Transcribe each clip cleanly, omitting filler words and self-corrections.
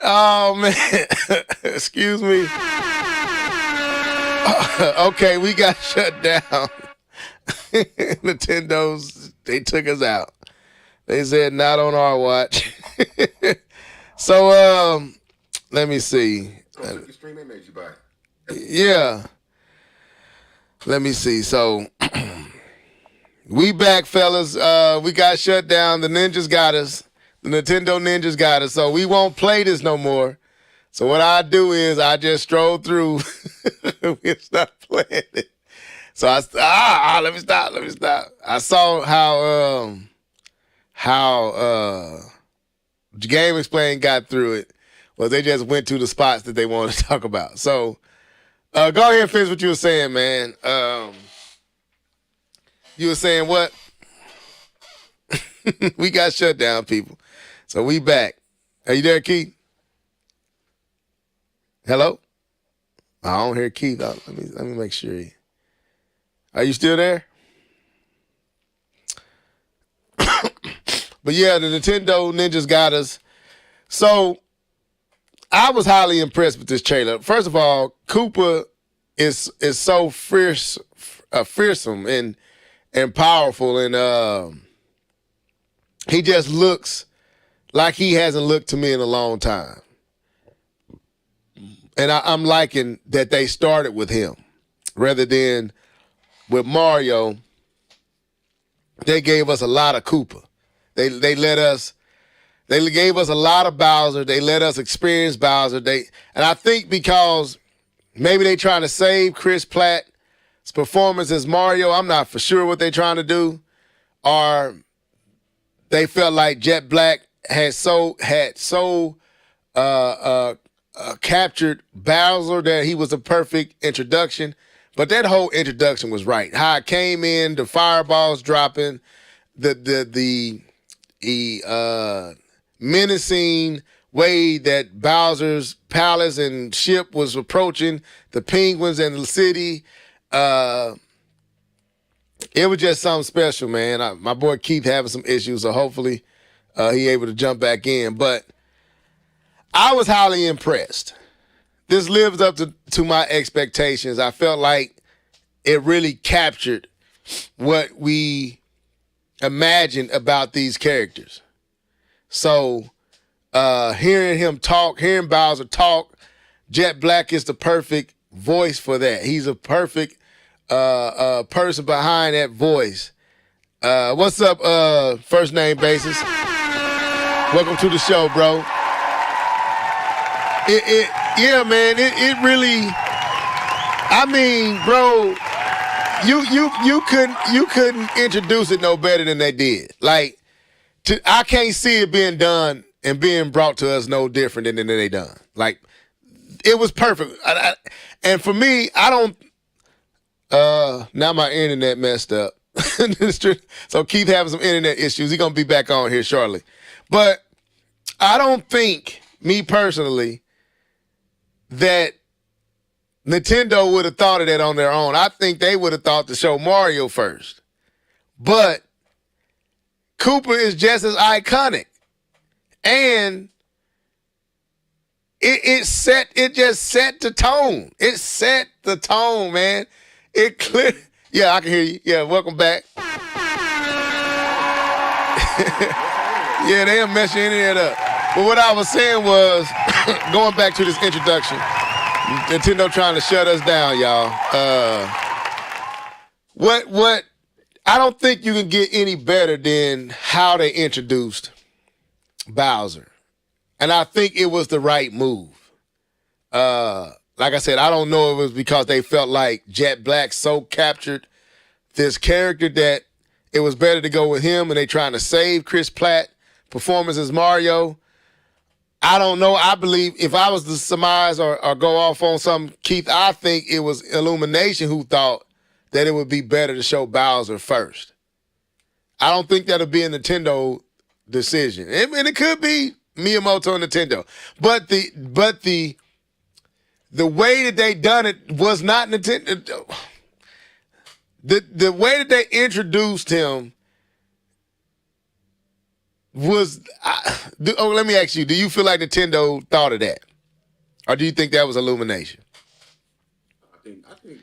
Oh man, excuse me. Okay, we got shut down. Nintendo's, they took us out. They said not on our watch. So let me see. Took the stream they made you buy. Yeah. Let me see. So we back, fellas. We got shut down. The ninjas got us. The Nintendo ninjas got us. So we won't play this no more. So what I do is I just stroll through. We stop playing it. So let me stop. I saw how Game Explain got through it. Well, they just went to the spots that they wanted to talk about. So go ahead and finish what you were saying, man. You were saying what? We got shut down, people. So we back. Are you there, Keith? Hello? I don't hear Keith. Let me make sure. Are you still there? But yeah, the Nintendo ninjas got us. So I was highly impressed with this trailer. First of all, Koopa is so fearsome and powerful, and he just looks like he hasn't looked to me in a long time. And I'm liking that they started with him rather than with Mario. They gave us a lot of Koopa. They gave us a lot of Bowser. They let us experience Bowser. And I think because maybe they trying to save Chris Pratt's performance as Mario. I'm not for sure what they're trying to do. Or they felt like Jet Black had so captured Bowser that he was a perfect introduction. But that whole introduction was right. How it came in, the fireballs dropping, the menacing way that Bowser's palace and ship was approaching the penguins and the city. It was just something special, man. My boy Keith having some issues, so hopefully he able to jump back in. But I was highly impressed. This lives up to my expectations. I felt like it really captured what we imagined about these characters. So hearing Bowser talk, Jet Black is the perfect voice for that. He's a perfect person behind that voice. What's up, first name basis? Welcome to the show, bro. Yeah, man. It really. I mean, bro, you couldn't introduce it no better than they did. Like, I can't see it being done and being brought to us no different than they done. Like, it was perfect. And for me, I don't. Now my internet messed up. So Keith having some internet issues. He's gonna be back on here shortly. But I don't think, me personally, that Nintendo would have thought of that on their own. I think they would have thought to show Mario first. But Koopa is just as iconic. And it just set the tone. It set the tone, man. It clear. Yeah, I can hear you. Yeah, welcome back. Yeah, they'll mess your internet up. But what I was saying was, going back to this introduction, Nintendo trying to shut us down, y'all. What? I don't think you can get any better than how they introduced Bowser. And I think it was the right move. Like I said, I don't know if it was because they felt like Jet Black so captured this character that it was better to go with him, and they trying to save Chris Pratt performance as Mario. I don't know. I believe if I was to surmise or go off on something, Keith, I think it was Illumination who thought that it would be better to show Bowser first. I don't think that'll be a Nintendo decision. And it could be Miyamoto and Nintendo. But the way that they done it was not Nintendo. The way that they introduced him let me ask you, do you feel like Nintendo thought of that? Or do you think that was Illumination? I think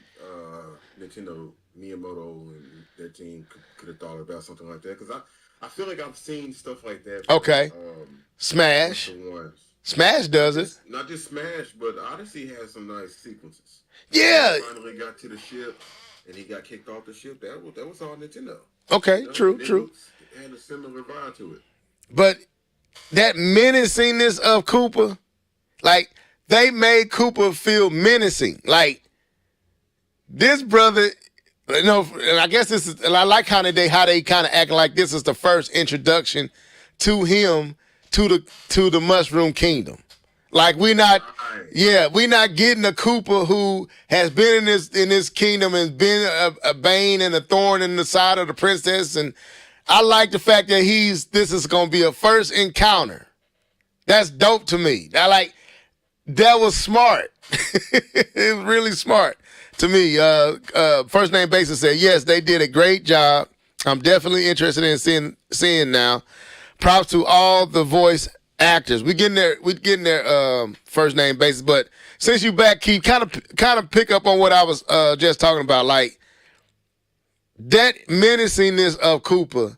Nintendo, Miyamoto, and their team could have thought about something like that, because I feel like I've seen stuff like that. Okay. From, Smash. ones. Smash does it. Not just Smash, but Odyssey has some nice sequences. Yeah. When he finally got to the ship, and he got kicked off the ship. That was all Nintendo. Okay, true. It had a similar vibe to it. But that menacingness of Koopa, like, they made Koopa feel menacing. Like, this brother, and I guess this is, and I like how they kind of act like this is the first introduction to him to the Mushroom Kingdom. Like, we're not getting a Koopa who has been in this kingdom and been a bane and a thorn in the side of the princess. And I like the fact that this is going to be a first encounter. That's dope to me. That was smart. It was really smart to me. First Name Basis said, yes, they did a great job. I'm definitely interested in seeing now. Props to all the voice actors. We getting there First Name Basis. But since you back, Keith, kind of pick up on what I was just talking about. Like, that menacingness of Koopa.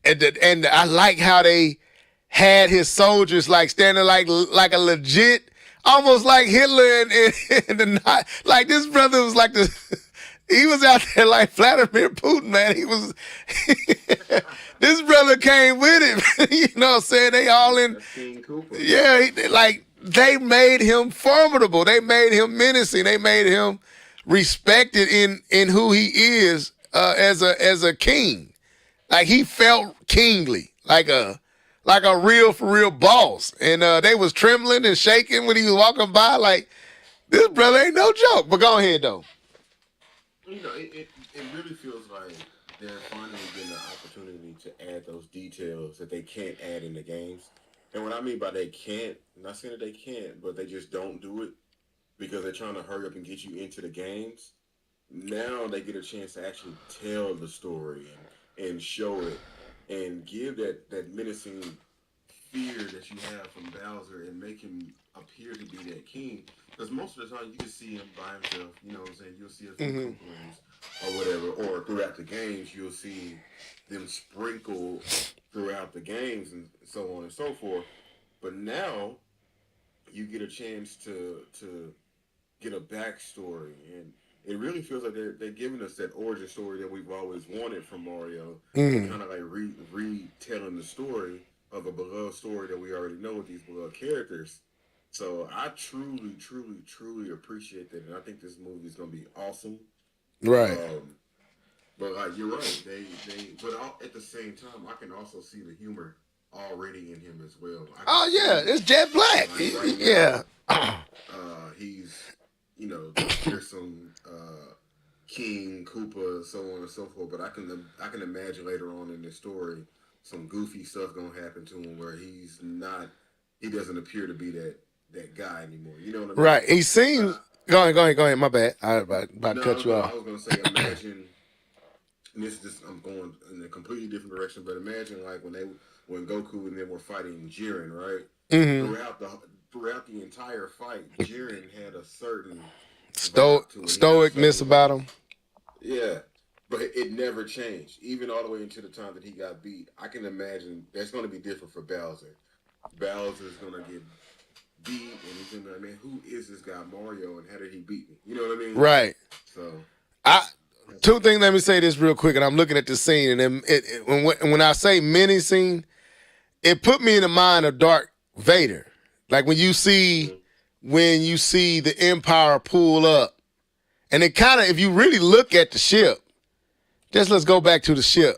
And I like how they had his soldiers like standing like a legit, almost like Hitler and the night. Like, this brother was like he was out there like Vladimir Putin, man. He was this brother came with him. You know what I'm saying? They all in. Yeah, they made him formidable. They made him menacing. They made him respected in who he is as a king. Like, he felt kingly, like a real for real boss. And they was trembling and shaking when he was walking by. Like, this brother ain't no joke. But go ahead though. You know, it really feels like they're finally getting an opportunity to add those details that they can't add in the games. And what I mean by they can't, I'm not saying that they can't, but they just don't do it because they're trying to hurry up and get you into the games. Now they get a chance to actually tell the story and show it and give that menacing fear that you have from Bowser and make him appear to be that king. Because most of the time you just see him by himself, you know what I'm saying? You'll see a few Koopalings or whatever, or throughout the games you'll see them sprinkle throughout the games and so on and so forth. But now you get a chance to get a backstory, and it really feels like they're giving us that origin story that we've always wanted from Mario. Kind of like retelling the story of a beloved story that we already know with these beloved characters. So I truly, truly, truly appreciate that, and I think this movie is going to be awesome. Right. But like, you're right. But at the same time, I can also see the humor already in him as well. It's Jet Black. Right Yeah. He's, there's some King, Koopa, so on and so forth. But I can imagine later on in the story some goofy stuff gonna happen to him where he doesn't appear to be that guy anymore. You know what I mean? Right. He seems. Go ahead. My bad. I was about to cut you off. I was gonna say, imagine. And I'm going in a completely different direction. But imagine like when Goku and them were fighting Jiren, right? Mm-hmm. Throughout the entire fight, Jiren had a certain stoicness about him. Yeah, but it never changed, even all the way into the time that he got beat. I can imagine that's going to be different for Bowser. Bowser's going to get beat, and he's going to be like, man, who is this guy Mario, and how did he beat me? You know what I mean? Right. So, two things. Let me say this real quick, and I'm looking at the scene, and when I say menacing, it put me in the mind of Darth Vader. Like when you see the Empire pull up, and it kind of, if you really look at the ship, let's go back to the ship.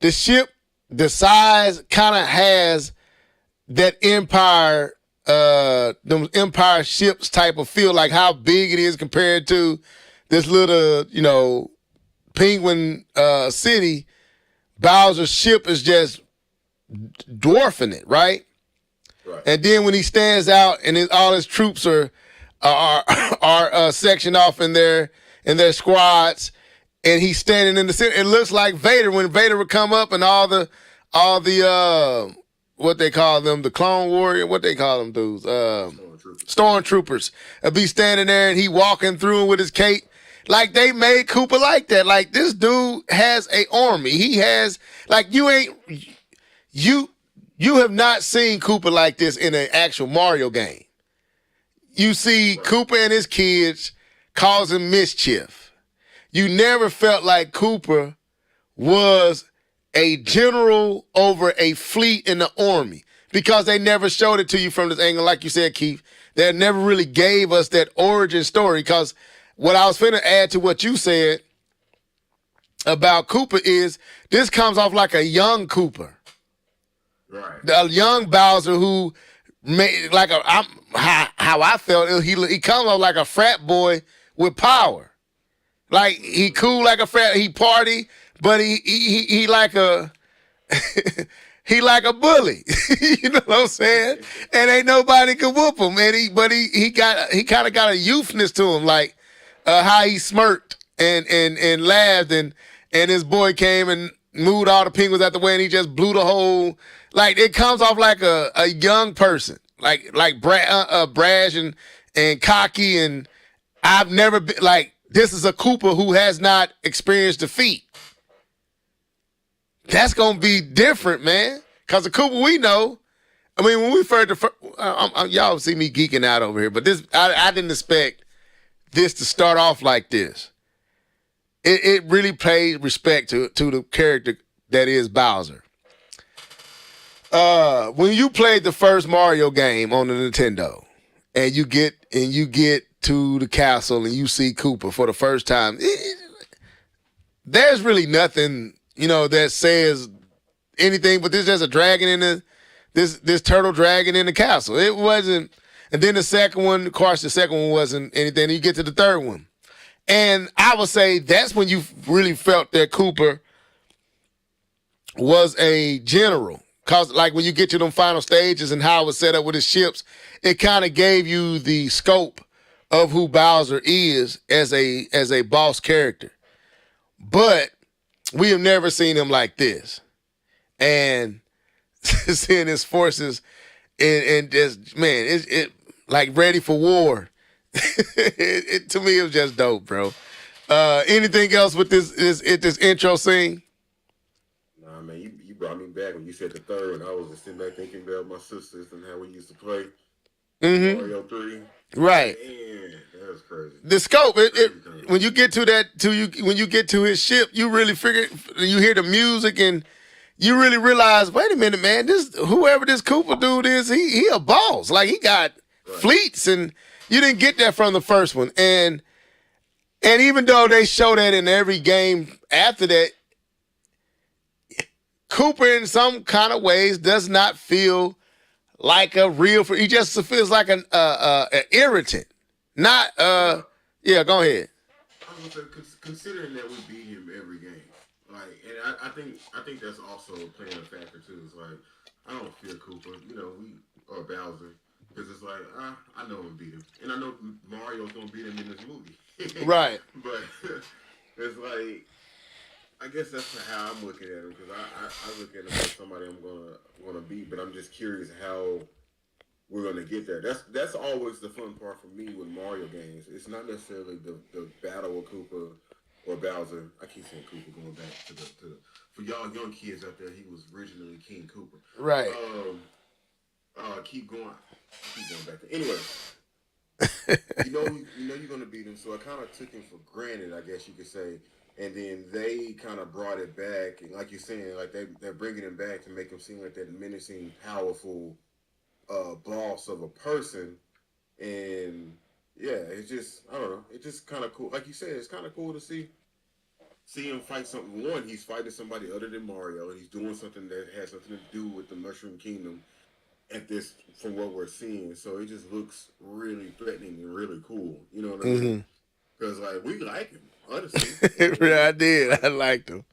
The ship, the size kind of has that Empire, them Empire ships type of feel, like how big it is compared to this little, penguin city. Bowser's ship is just dwarfing it, right? Right. And then when he stands out and all his troops are sectioned off in their squads, and he's standing in the center, it looks like Vader when Vader would come up and all the all the what they call them, the Clone Warrior, what they call them dudes, Stormtroopers, be standing there and he walking through with his cape. Like they made Cooper like that. Like this dude has a army. He has like you have not seen Cooper like this in an actual Mario game. You see Cooper and his kids causing mischief. You never felt like Cooper was a general over a fleet in the army because they never showed it to you from this angle. Like you said, Keith, they never really gave us that origin story because what I was finna add to what you said about Cooper is this comes off like a young Cooper. Right. A young Bowser who made like how I felt, he comes off like a frat boy with power. Like he cool like a frat, he party, but he like a he like a bully. You know what I'm saying? And ain't nobody can whoop him. And he kind of got a youthness to him, like how he smirked and laughed and his boy came and moved all the penguins out the way and he just blew the whole. Like it comes off like a young person, like brash and cocky, and I've never been like this is a Cooper who has not experienced defeat. That's gonna be different, man. Cause the Cooper we know, I mean, when we first y'all see me geeking out over here, but this I didn't expect this to start off like this. It really paid respect to the character that is Bowser. When you played the first Mario game on the Nintendo, and you get to the castle and you see Cooper for the first time, there's really nothing that says anything, but there's just a dragon in this turtle dragon in the castle. It wasn't, and then the second one, of course, the second one wasn't anything. You get to the third one, and I would say that's when you really felt that Cooper was a general. Cause like when you get to them final stages and how it was set up with his ships, it kind of gave you the scope of who Bowser is as a boss character. But we have never seen him like this. And seeing his forces and just, man, it like ready for war. To me, it was just dope, bro. Anything else with this intro scene? Nah, man, you brought me back when you said the third, and I was just sitting back thinking about my sisters and how we used to play Mario 3. Right. Man, that was crazy. The scope, when you get to when you get to his ship, you really you hear the music and you really realize, wait a minute, man, whoever this Cooper dude is, he a boss. Like he got fleets, and you didn't get that from the first one. And even though they show that in every game after that, Cooper in some kind of ways does not feel like a real. He just feels like an irritant. Not yeah. Go ahead. I was gonna say, considering that we beat him every game, like, and I think that's also playing a factor too. It's like I don't fear Cooper, or Bowser, because it's like I know I'm beat him, and I know Mario's gonna beat him in this movie. Right. But it's like, I guess that's how I'm looking at him, because I look at him as somebody I'm gonna beat, but I'm just curious how we're gonna get there. That's always the fun part for me with Mario games. It's not necessarily the battle with Koopa or Bowser. I keep saying Koopa, going back to the for y'all young kids out there, he was originally King Koopa. Right. Keep going back there. Anyway, you know you're gonna beat him, so I kind of took him for granted, I guess you could say. And then they kind of brought it back, and like you're saying, like they're bringing him back to make him seem like that menacing, powerful boss of a person. And yeah, it's just, I don't know, it's just kind of cool. Like you said, it's kind of cool to see him fight something. One, he's fighting somebody other than Mario, and he's doing something that has something to do with the Mushroom Kingdom at this, from what we're seeing. So it just looks really threatening and really cool. You know what I mean? Because like, we like him, honestly. I did. I liked him.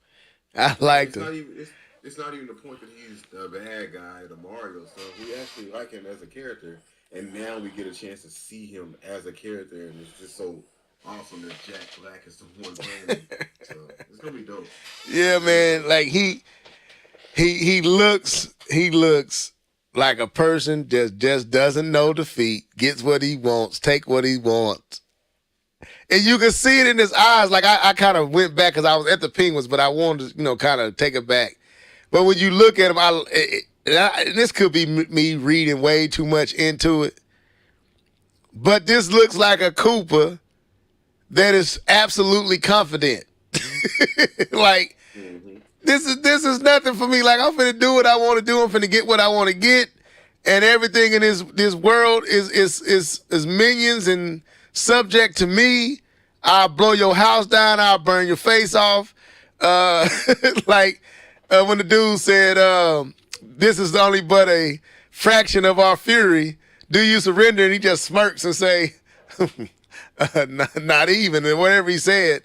It's not even the point that he's the bad guy, the Mario stuff. We actually like him as a character, and now we get a chance to see him as a character, and it's just so awesome that Jack Black is the one playing him. So it's gonna be dope. Yeah, man. Like he he looks like a person that just doesn't know defeat, gets what he wants, take what he wants. And you can see it in his eyes. Like I kind of went back because I was at the Penguins, but I wanted to, kind of take it back. But when you look at him, this could be me reading way too much into it. But this looks like a Cooper that is absolutely confident. Like, this is nothing for me. Like, I'm finna do what I want to do. I'm finna get what I want to get. And everything in this world is minions and subject to me. I'll blow your house down. I'll burn your face off. Like when the dude said, this is only but a fraction of our fury. Do you surrender? And he just smirks and say, not even, and whatever he said.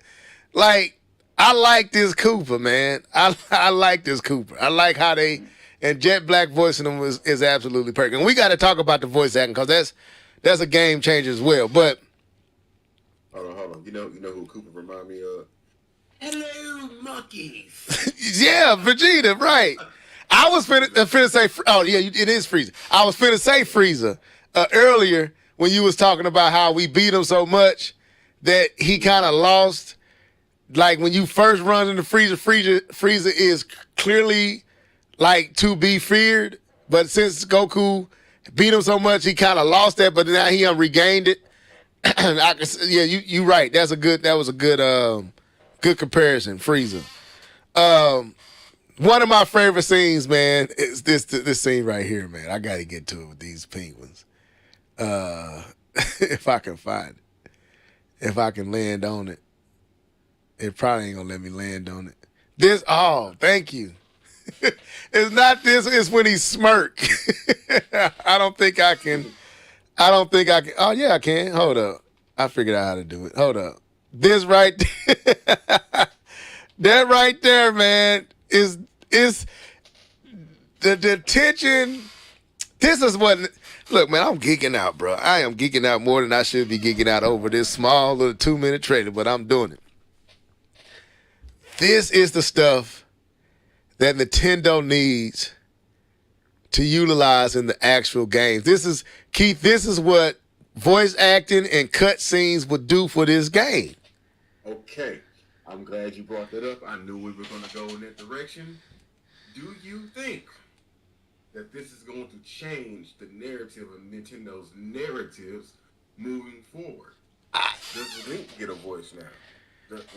Like, I like this Cooper, man. I like this Cooper. I like how and Jet Black voicing him is absolutely perfect. And we got to talk about the voice acting because that's a game changer as well. But hold on. You know who Cooper remind me of? Hello, monkeys. Yeah, Vegeta, right. I was finna say, oh yeah, it is Frieza. I was finna say Frieza earlier when you was talking about how we beat him so much that he kind of lost. Like when you first run into Frieza is clearly like to be feared. But since Goku beat him so much, he kind of lost that. But now he regained it. You right. That was a good comparison, Frieza. One of my favorite scenes, man, is this scene right here, man. I got to get to it with these penguins. If I can find it. If I can land on it. It probably ain't going to let me land on it. Thank you. It's not this, it's when he smirk. I don't think I can. Oh, yeah, I can. Hold up. I figured out how to do it. Hold up. This right there. That right there, man, is the tension. This is what, look, man, I'm geeking out, bro. I am geeking out more than I should be geeking out over this small little 2-minute trailer, but I'm doing it. This is the stuff that Nintendo needs to utilize in the actual games. Keith, this is what voice acting and cutscenes would do for this game. Okay. I'm glad you brought that up. I knew we were going to go in that direction. Do you think that this is going to change the narrative of Nintendo's narratives moving forward? Does Link get a voice now?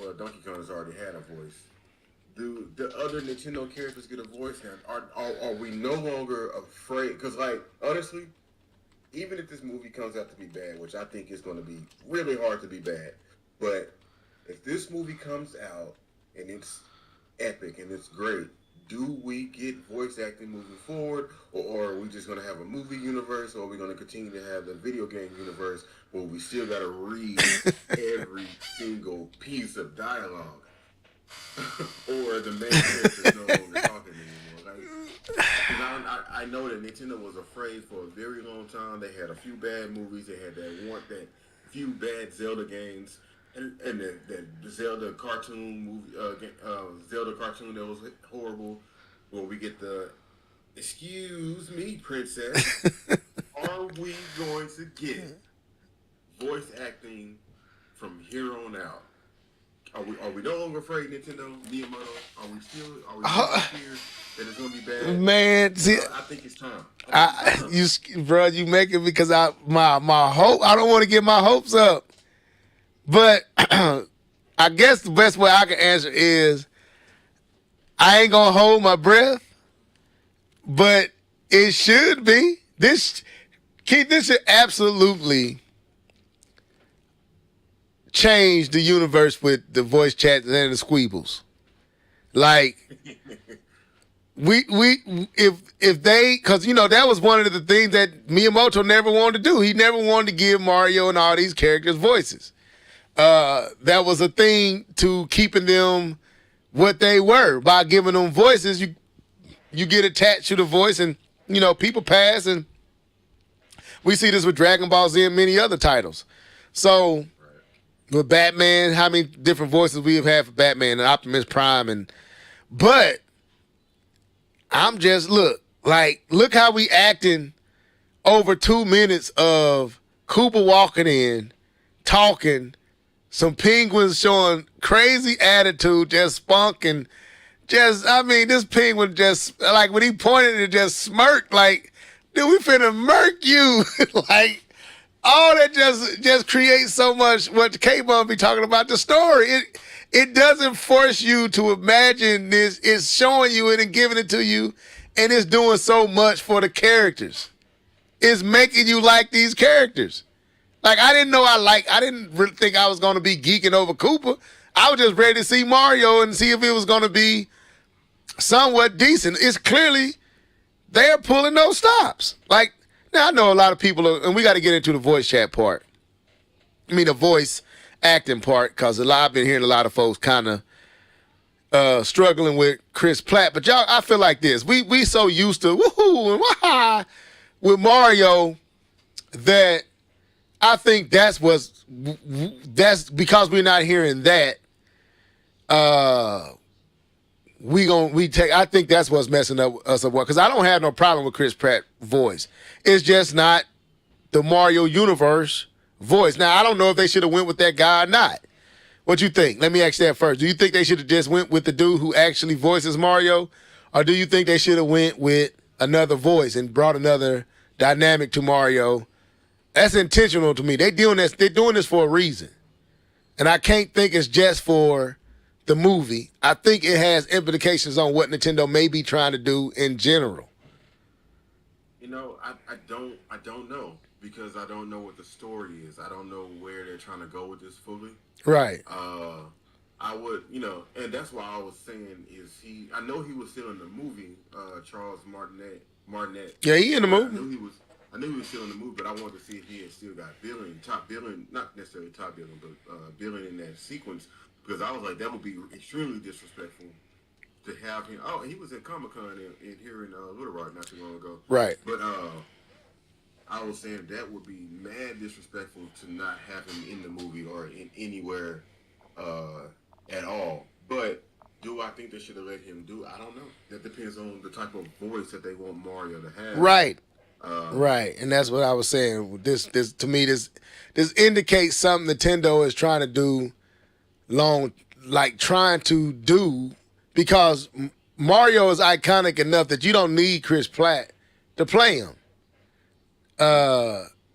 Well, Donkey Kong has already had a voice. Do the other Nintendo characters get a voice now? Are we no longer afraid? Because, like, honestly, even if this movie comes out to be bad, which I think is going to be really hard to be bad, but if this movie comes out and it's epic and it's great, do we get voice acting moving forward? Or are we just going to have a movie universe? Or are we going to continue to have the video game universe where we still got to read every single piece of dialogue? Or the main character's no longer talking anymore? Like, I know that Nintendo was afraid for a very long time. They had a few bad movies. They had that few bad Zelda games. And the Zelda cartoon movie, Zelda cartoon that was horrible. Where we get the, excuse me, princess, are we going to get voice acting from here on out? Are we no longer afraid, Nintendo, Miyamoto? Are we still scared that it's going to be bad? Man, see, I think it's time. You make it because my hope. I don't want to get my hopes up. But I guess the best way I can answer is I ain't going to hold my breath, but it should be. This should absolutely change the universe with the voice chat and the squeebles. Like, if they, because, that was one of the things that Miyamoto never wanted to do. He never wanted to give Mario and all these characters voices. That was a thing to keeping them what they were. By giving them voices, you get attached to the voice, and people pass, and we see this with Dragon Ball Z and many other titles. So with Batman, how many different voices we have had for Batman and Optimus Prime, but I'm just look how we acting over 2 minutes of Cooper walking in, talking, some penguins showing crazy attitude, just spunk and this penguin just, like, when he pointed it, just smirked, like, dude, we finna murk you. Like, all that just creates so much what K-Bun be talking about the story. It doesn't force you to imagine this. It's showing you it and giving it to you, and it's doing so much for the characters. It's making you like these characters. Like, I didn't really think I was going to be geeking over Cooper. I was just ready to see Mario and see if it was going to be somewhat decent. It's clearly they're pulling those stops. Like, now I know a lot of people and we got to get into the voice chat part. I mean, the voice acting part, because I've been hearing a lot of folks kind of struggling with Chris Pratt. But y'all, I feel like this. We so used to woohoo and wah with Mario that I think that's because we're not hearing that. I think that's what's messing up us up, because I don't have no problem with Chris Pratt's voice. It's just not the Mario universe voice. Now, I don't know if they should have went with that guy or not. What you think? Let me ask you that first. Do you think they should have just went with the dude who actually voices Mario, or do you think they should have went with another voice and brought another dynamic to Mario? That's intentional to me. They're doing this for a reason, and I can't think it's just for the movie. I think it has implications on what Nintendo may be trying to do in general. I don't know, because I don't know what the story is. I don't know where they're trying to go with this fully. Right. I would, and that's why I was saying I know he was still in the movie, Charles Martinet. Yeah, he in the movie. I knew he was still in the movie, but I wanted to see if he had still got top billing, not necessarily top billing, but billing in that sequence, because I was like, that would be extremely disrespectful to have him. Oh, he was at Comic-Con here in Little Rock not too long ago. Right. But I was saying that would be mad disrespectful to not have him in the movie or in anywhere at all. But do I think they should have let him do it? I don't know. That depends on the type of voice that they want Mario to have. Right. Right. And that's what I was saying. This to me, this indicates something Nintendo is trying to do trying to do, because Mario is iconic enough that you don't need Chris Pratt to play him.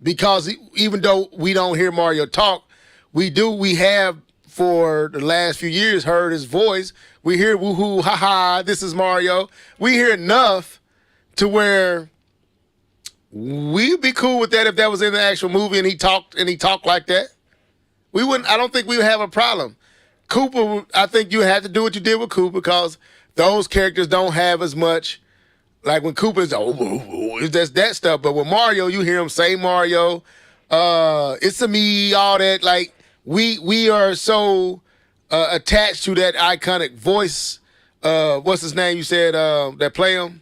Because even though we don't hear Mario talk, we have for the last few years heard his voice. We hear woohoo, haha, this is Mario. We hear enough to where we'd be cool with that if that was in the actual movie and he talked like that. I don't think we would have a problem. Cooper, I think you have to do what you did with Cooper, because those characters don't have as much, like when Cooper's that's that stuff. But with Mario, you hear him say Mario, it's a me, all that. Like we are so attached to that iconic voice. What's his name? You said that play him?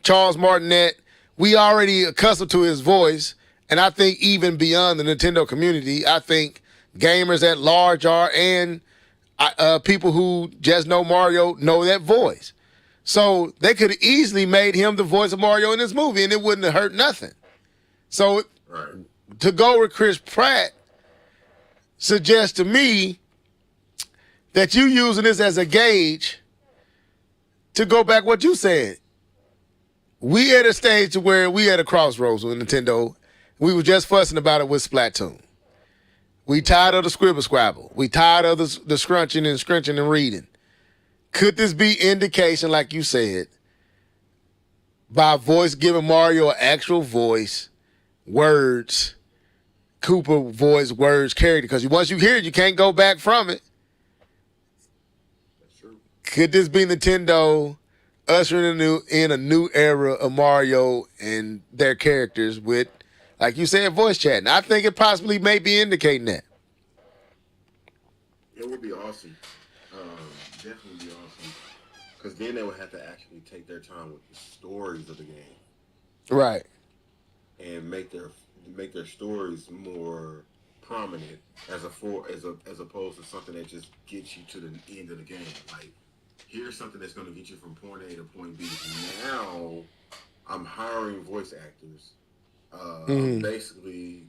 Charles Martinet. We already accustomed to his voice, and I think even beyond the Nintendo community, I think gamers at large are, and people who just know Mario know that voice. So they could have easily made him the voice of Mario in this movie, and it wouldn't have hurt nothing. So to go with Chris Pratt suggests to me that you using this as a gauge to go back what you said. We at a stage where we at a crossroads with Nintendo. We were just fussing about it with Splatoon. We tired of the scribble scrabble. We tired of the scrunching and reading. Could this be indication, like you said, by voice giving Mario an actual voice, words, Cooper voice, words, character? Because once you hear it, you can't go back from it. That's true. Could this be Nintendo ushering in a new era of Mario and their characters with, like you said, voice chatting? I think it possibly may be indicating that. It would be awesome. Definitely be awesome. Because then they would have to actually take their time with the stories of the game. Right. And make their stories more prominent as opposed to something that just gets you to the end of the game. Like, here's something that's going to get you from point A to point B. Now I'm hiring voice actors. I'm Mm-hmm. basically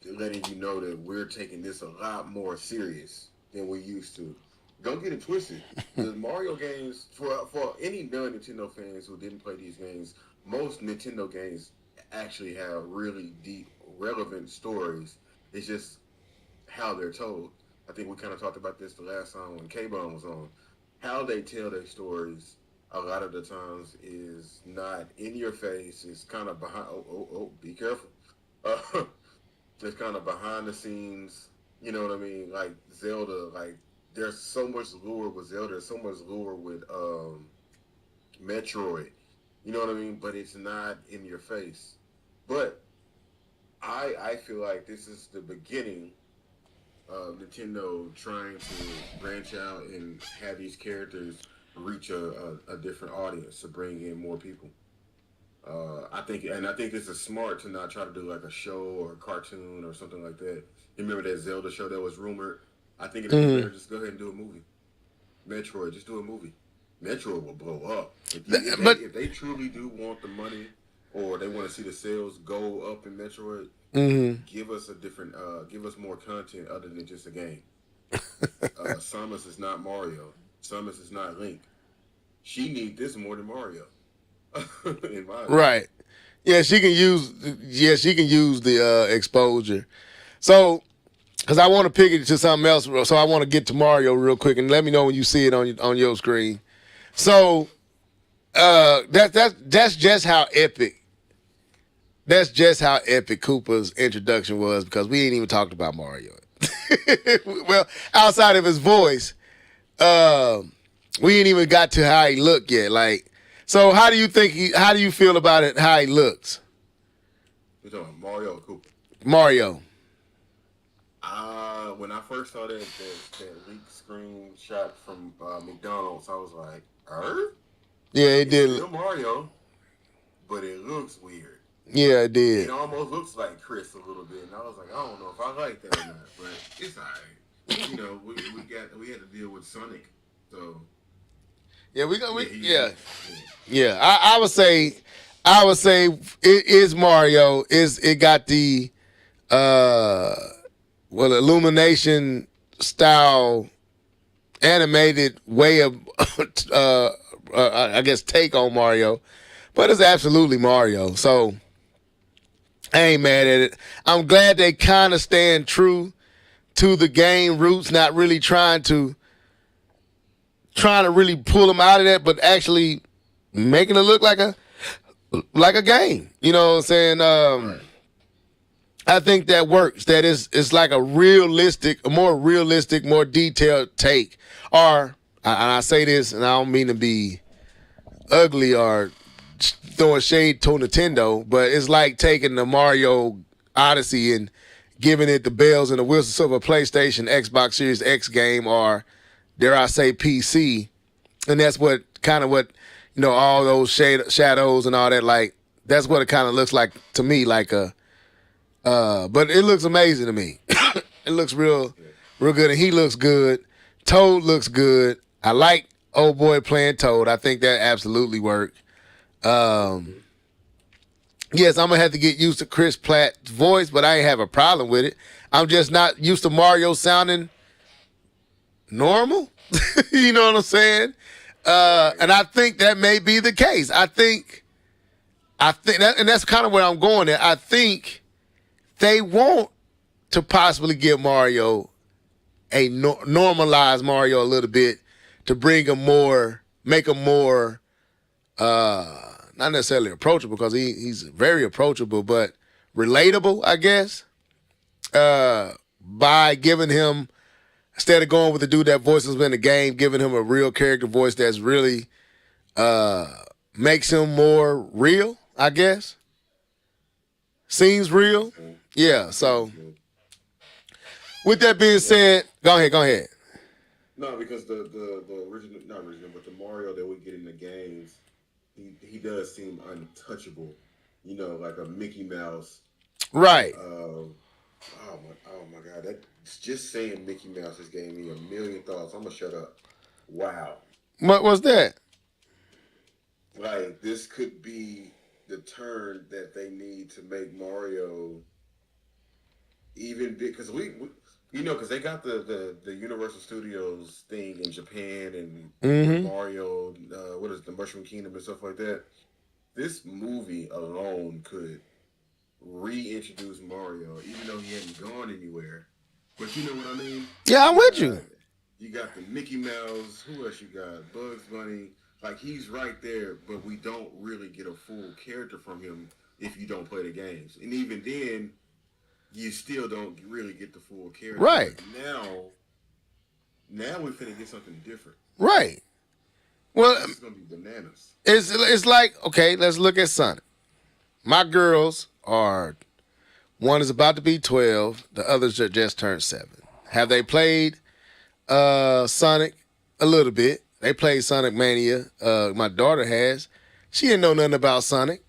letting you know that we're taking this a lot more serious than we used to. Don't get it twisted. The Mario games, for any non Nintendo fans who didn't play these games, most Nintendo games actually have really deep, relevant stories. It's just how they're told. I think we kind of talked about this the last time when K-Bone was on. How they tell their stories a lot of the times is not in your face. It's kind of behind. Be careful. Uh, it's kind of behind the scenes. You know what I mean? Like Zelda. Like there's so much lure with Zelda. There's so much lure with Metroid. You know what I mean? But it's not in your face. But I feel like this is the beginning Nintendo trying to branch out and have these characters reach a different audience to bring in more people. I think this is smart to not try to do like a show or a cartoon or something like that. You remember that Zelda show that was rumored? I think it'd be better Mm-hmm. just go ahead and do a movie. Metroid, just do a movie. Metroid will blow up But if they truly do want the money or they want to see the sales go up in Metroid. mm-hmm. Give us a different, give us more content other than just a game. Samus is not Mario. Samus is not Link. She needs this more than Mario, in my opinion. Right. Yeah, she can use. Yeah, she can use the exposure. So, because I want to pick it to something else, so I want to get to Mario real quick, and let me know when you see it on your screen. So, that's just how epic. That's just how epic Koopa's introduction was because we ain't even talked about Mario. Well, outside of his voice, uh, we ain't even got to how he looked yet. Like, so how do you think he? How do you feel about it? How he looks, We're talking Mario or Koopa. Mario? When I first saw that leak screenshot from McDonald's, I was like, Yeah, it it's did. still Mario, but it looks weird. Yeah, it It did. almost looks like Chris a little bit, and I was like, I don't know if I like that or not, but it's alright. You know, we had to deal with Sonic, so Yeah, we got. yeah, Yeah, yeah. yeah. I would say it is Mario. Is it got the uh, well, illumination style animated way of I guess take on Mario, but it's absolutely Mario. So I ain't mad at it. I'm glad they kind of stand true to the game roots, not really trying to really pull them out of that, but actually making it look like a game. You know what I'm saying? Right. I think that works. That is, it's like a more realistic, more detailed take. Or, and I say this, and I don't mean to be ugly or throwing shade to Nintendo, but it's like taking the Mario Odyssey and giving it the bells and the whistles of a PlayStation, Xbox Series X game, or dare I say PC, and that's what all those shadows and all that, like that's what it kind of looks like to me, like a but it looks amazing to me. It looks Yeah. real good, and he looks good. Toad looks good. I like old boy playing Toad. I think that absolutely worked. um Mm-hmm. yes, I'm gonna have to get used to Chris Pratt's voice, but I ain't have a problem with it. I'm just not used to Mario sounding normal. You know what I'm saying? Right. And I think that may be the case. I think that, and that's kind of where I'm going at. I think they want to possibly give Mario a normalize Mario a little bit to bring him more, make him more, not necessarily approachable because he's very approachable, but relatable, I guess. By giving him, instead of going with the dude that voices him in the game, giving him a real character voice that's really makes him more real, I guess. Seems I real. understand. Yeah. I see what you're So saying. with that being Yeah. said, go ahead, go ahead. No, because the original, not original, but the Mario that we get in the games, he does seem untouchable. You know, like a Mickey Mouse. Right. Oh my God! That just saying Mickey Mouse just gave me a million thoughts. I'm gonna shut up. Wow. What was that? Like this could be the turn that they need to make Mario even big because because they got the Universal Studios thing in Japan and with Mm-hmm. Mario, what is it, the Mushroom Kingdom and stuff like that. This movie alone could reintroduce Mario, even though he hadn't gone anywhere. But you know what I mean? Yeah, I'm You with got you. you got the Mickey Mouse. Who else you got? Bugs Bunny. Like he's right there, but we don't really get a full character from him if you don't play the games. And even then, you still don't really get the full character. Right. But now we're finna get something different. Right. Well, This is gonna be bananas. it's like, okay, let's look at Sonic. My girls are, one is about to be 12, the others just turned 7. Have they played Sonic? A little bit. They played Sonic Mania. My daughter has. She didn't know nothing about Sonic.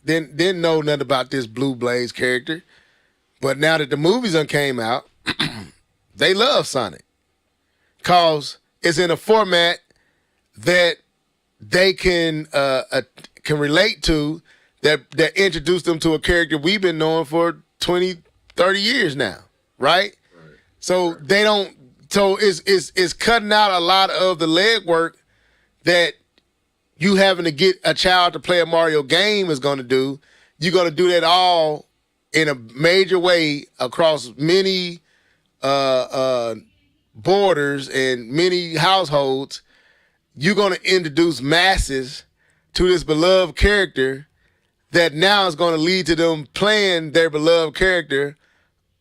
Didn't know nothing about this Blue Blaze character. But now that the movies done came out, they love Sonic. Cause it's in a format that they can relate to, that introduced them to a character we've been knowing for 20, 30 years now, right? So they don't. So it's cutting out a lot of the legwork that you having to get a child to play a Mario game is going to do. You're going to do that all in a major way across many borders and many households. You're going to introduce masses to this beloved character that now is going to lead to them playing their beloved character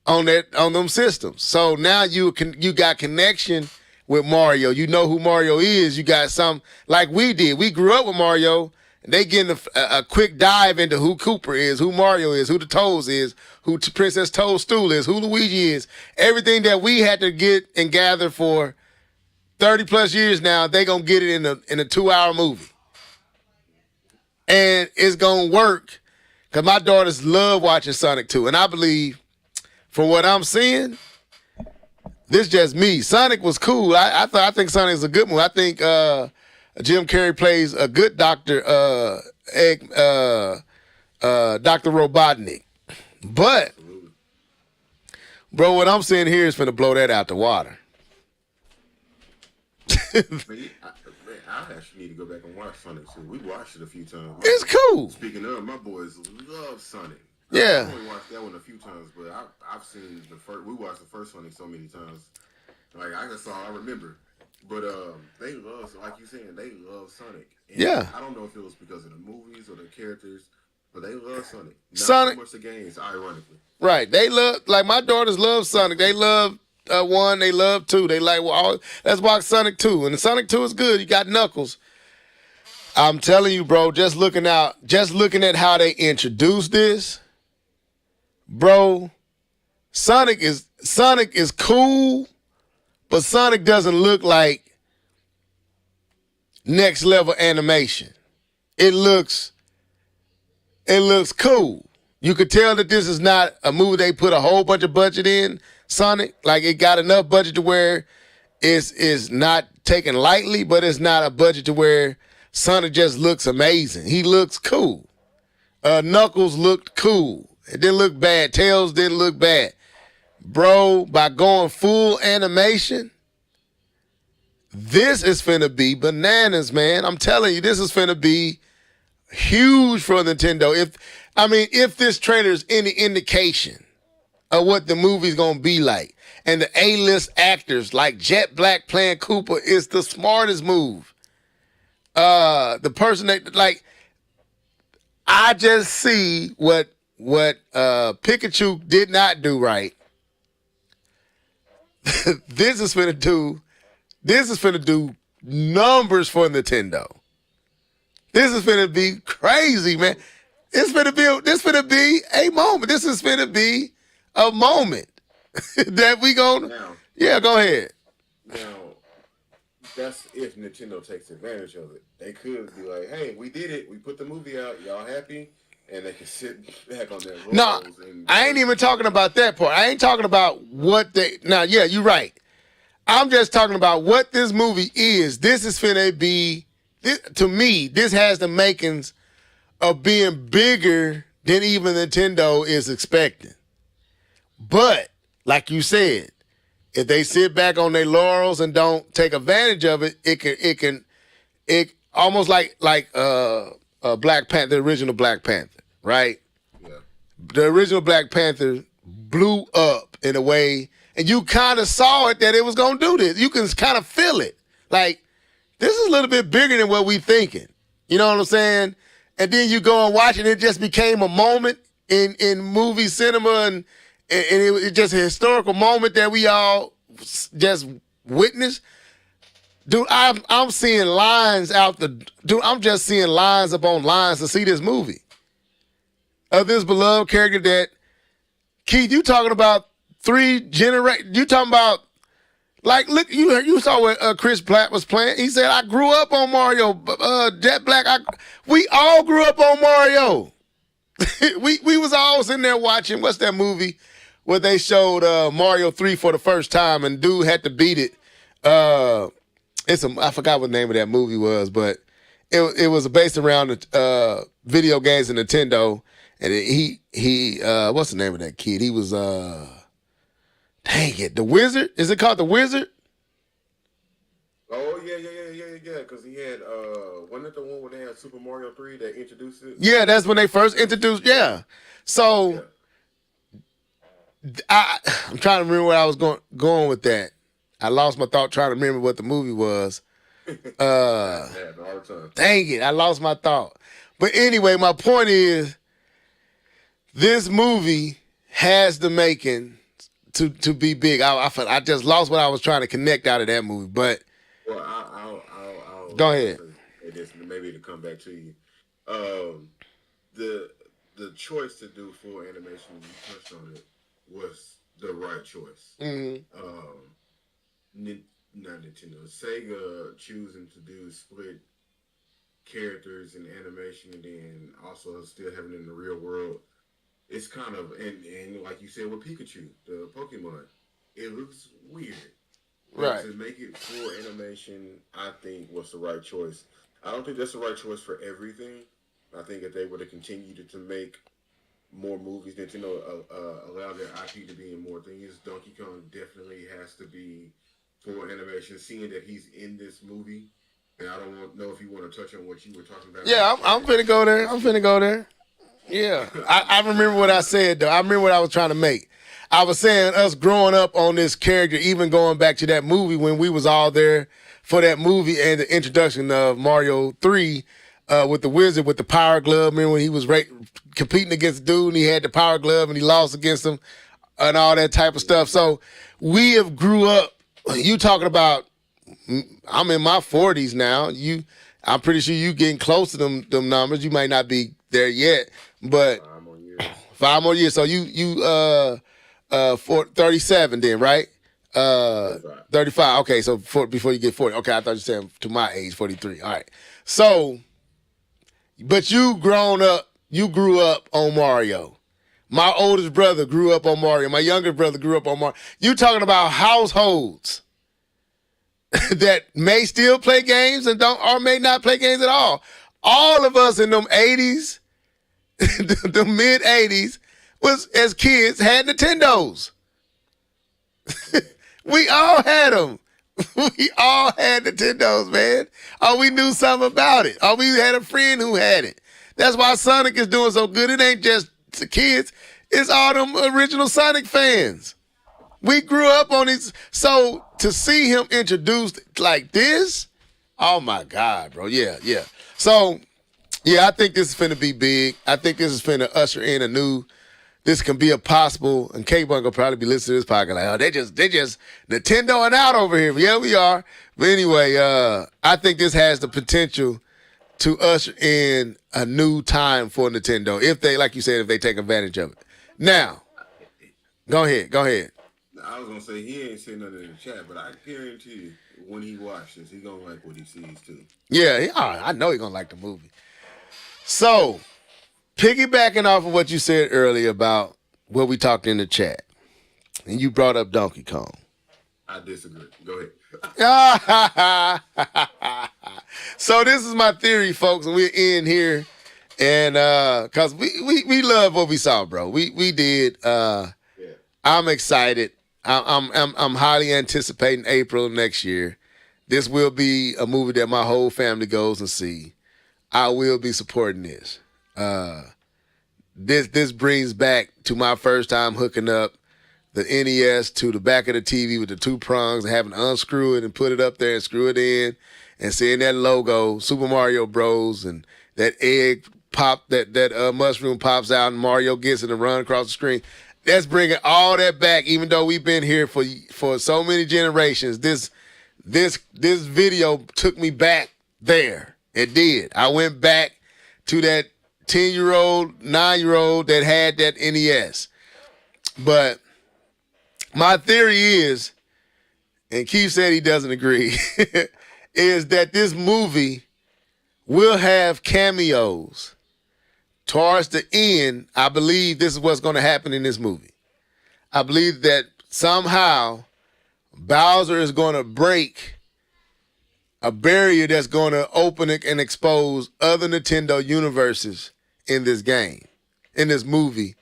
on them systems. So now you got connection with Mario. You know who Mario is. You got some, like we did. We grew up with Mario. And they getting a quick dive into who Cooper is, who Mario is, who the Toads is, who Princess Toadstool is, who Luigi is. Everything that we had to get and gather for 30 plus years now, they gonna get it in a 2-hour movie. And it's gonna work because my daughters love watching Sonic 2. And I believe, from what I'm seeing, this just me. Sonic was cool. I think Sonic is a good movie. I think Jim Carrey plays a good Dr. Dr. Robotnik. But, bro, what I'm saying here is finna blow that out the water. I actually need to go back and watch Sonic 2. We watched it a few times. It's cool. Speaking of, my boys love Sonic. Yeah. I've only watched that one a few times, but I've seen the first. We watched the first Sonic so many times. Like I remember. But they love, like you saying, they love Sonic. And yeah. I don't know if it was because of the movies or the characters, but they love Sonic. Not Sonic, so much the games, ironically. Right. They love, like my daughters love Sonic. They love 1, they love 2. They like, well, let's watch Sonic 2. And Sonic 2 is good. You got Knuckles. I'm telling you, bro, just looking at how they introduced this, bro, Sonic is cool, but Sonic doesn't look like next level animation. It looks cool. You could tell that this is not a movie they put a whole bunch of budget in, Sonic. Like, it got enough budget to where it's not taken lightly, but it's not a budget to where Sonic just looks amazing. He looks cool. Knuckles looked cool. It didn't look bad. Tails didn't look bad. Bro, by going full animation, this is finna be bananas, man. I'm telling you, this is finna be huge for Nintendo. If this trailer is any indication of what the movie's gonna be like, and the A-list actors like Jet Black playing Koopa is the smartest move. The person that, like, I just see what Pikachu did not do right. This is finna do numbers for Nintendo. This is finna be crazy, man. This finna be a moment. This is finna be a moment that we gonna. Now, yeah, go ahead. Now, that's if Nintendo takes advantage of it. They could be like, "Hey, we did it. We put the movie out. Y'all happy?" And they can sit back on their roles. No, I ain't even talking about that part. I ain't talking about what they. Now, yeah, you're right. I'm just talking about what this movie is. This is finna be, to me, this has the makings of being bigger than even Nintendo is expecting. But, like you said, if they sit back on their laurels and don't take advantage of it, it almost like Black Panther, the original Black Panther, right? Yeah. The original Black Panther blew up in a way, and you kind of saw it that it was gonna do this. You can kind of feel it. Like, this is a little bit bigger than what we thinking. You know what I'm saying? And then you go and watch it, and it just became a moment in movie cinema, and it was just a historical moment that we all just witnessed. Dude, I'm seeing lines I'm just seeing lines upon lines to see this movie. Of this beloved character that, Keith, you talking about you talking about, like, look, you saw what Chris Pratt was playing. He said, I grew up on Mario. Jet Black, we all grew up on Mario. we was all sitting there watching, what's that movie where they showed Mario 3 for the first time and dude had to beat it. I forgot what the name of that movie was, but it was based around the video games and Nintendo. And he what's the name of that kid? He was, dang it, The Wizard? Is it called The Wizard? Oh, yeah, because he had, wasn't it the one where they had Super Mario 3 that introduced it? Yeah, that's when they first introduced, yeah. So, yeah. I'm trying to remember where I was going with that. I lost my thought trying to remember what the movie was. All the time. Dang it, I lost my thought. But anyway, my point is, this movie has the making to be big. I just lost what I was trying to connect out of that movie. But well, I'll go ahead. Maybe to come back to you. The choice to do full animation, you touched on it, was the right choice. Mm-hmm. Not Nintendo, Sega choosing to do split characters in animation and then also still having it in the real world. It's kind of, and like you said with Pikachu, the Pokemon, it looks weird. Right. To make it full animation, I think was the right choice. I don't think that's the right choice for everything. I think if they were to continue to make more movies, Nintendo allow their IP to be in more things, Donkey Kong definitely has to be full animation. Seeing that he's in this movie, and I don't know if you want to touch on what you were talking about. Yeah, I'm finna go there. Yeah, I remember what I said, though. I remember what I was trying to make. I was saying us growing up on this character, even going back to that movie when we was all there for that movie and the introduction of Mario 3 with the wizard with the power glove. Remember when he was competing against dude and he had the power glove and he lost against him and all that type of stuff. So we have grew up. You talking about, I'm in my 40s now. I'm pretty sure you getting close to them numbers. You might not be there yet, but 5 more years. So you 37 then, right? 35. Okay, so before you get 40. Okay, I thought you said to my age, 43. All right. So, but you grew up on Mario. My oldest brother grew up on Mario. My younger brother grew up on Mario. You talking about households that may still play games and or may not play games at all. All of us in them 80s, the mid 80s, was as kids had Nintendos. We all had them. We all had Nintendos, man. Or we knew something about it. Or we had a friend who had it. That's why Sonic is doing so good. It ain't just the kids. It's all them original Sonic fans. We grew up on these. So to see him introduced like this, oh my God, bro. Yeah. So, yeah, I think this is finna be big. I think this is finna usher in this can be a possible, and K-Bun will probably be listening to this podcast like, oh, they just Nintendoing out over here. Yeah, we are. But anyway, I think this has the potential to usher in a new time for Nintendo. If they, like you said, if they take advantage of it. Now, go ahead. I was going to say, he ain't saying nothing in the chat, but I guarantee you, when he watches, he's going to like what he sees too. Yeah, I know he's going to like the movie. So, piggybacking off of what you said earlier about what we talked in the chat, and you brought up Donkey Kong. I disagree. Go ahead. So this is my theory, folks, and we're in here, and cause we love what we saw, bro. We did. Yeah. I'm excited. I'm highly anticipating April of next year. This will be a movie that my whole family goes and see. I will be supporting this. This brings back to my first time hooking up the NES to the back of the TV with the two prongs and having to unscrew it and put it up there and screw it in and seeing that logo, Super Mario Bros. And that egg pop, that mushroom pops out and Mario gets it and run across the screen. That's bringing all that back, even though we've been here for so many generations. This video took me back there. It did. I went back to that 10-year-old, 9-year-old that had that NES. But my theory is, and Keith said he doesn't agree, is that this movie will have cameos towards the end. I believe this is what's going to happen in this movie. I believe that somehow Bowser is going to break a barrier that's going to open it and expose other Nintendo universes in this game, in this movie,